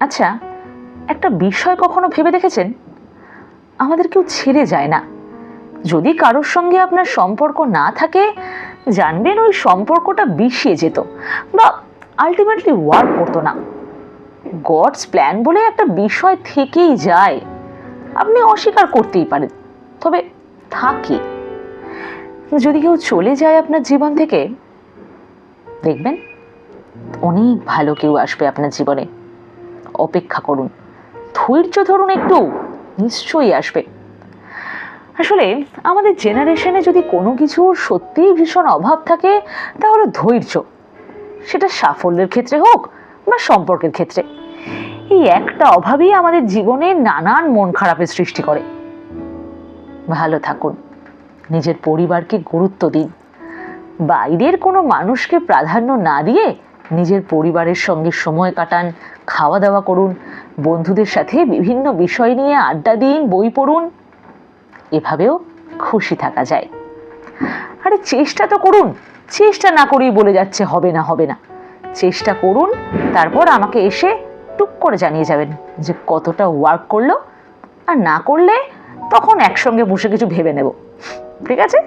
আচ্ছা, একটা বিষয় কখনো ভেবে দেখেছেন, আমাদের কেউ ছেড়ে যায় না। যদি কারোর সঙ্গে আপনার সম্পর্ক না থাকে, জানবেন ওই সম্পর্কটা বিষিয়ে যেত বা আলটিমেটলি ওয়ার্ক করতো না। গডস প্ল্যান বলে একটা বিষয় থেকেই যায়, আপনি অস্বীকার করতেই পারেন, তবে থাকে। যদি কেউ চলে যায় আপনার জীবন থেকে, দেখবেন অনেক ভালো কেউ আসবে আপনার জীবনে। অপেক্ষা করুন, ধৈর্য ধরুন একটু, নিশ্চয়ই আসবে। আসলে আমাদের জেনারেশনে যদি কোনো কিছুর সত্যিই ভীষণ অভাব থাকে, তাহলে ধৈর্য। সেটা সাফল্যের ক্ষেত্রে হোক বা সম্পর্কের ক্ষেত্রে, এই একটা অভাবই আমাদের জীবনে নানান মন খারাপের সৃষ্টি করে। ভালো থাকুন, নিজের পরিবারকে গুরুত্ব দিন, বাইরের কোনো মানুষকে প্রাধান্য না দিয়ে নিজের পরিবারের সঙ্গে সময় কাটান, খাওয়া দাওয়া করুন, বন্ধুদের সাথে বিভিন্ন বিষয় নিয়ে আড্ডা দিন, বই পড়ুন। এভাবেও খুশি থাকা যায়। আরে চেষ্টা তো করুন, চেষ্টা না করেই বলে যাচ্ছে হবে না হবে না। চেষ্টা করুন, তারপর আমাকে এসে টুক করে জানিয়ে যাবেন যে কতটা ওয়ার্ক করলো। আর না করলে তখন একসঙ্গে বসে কিছু ভেবে নেব, ঠিক আছে?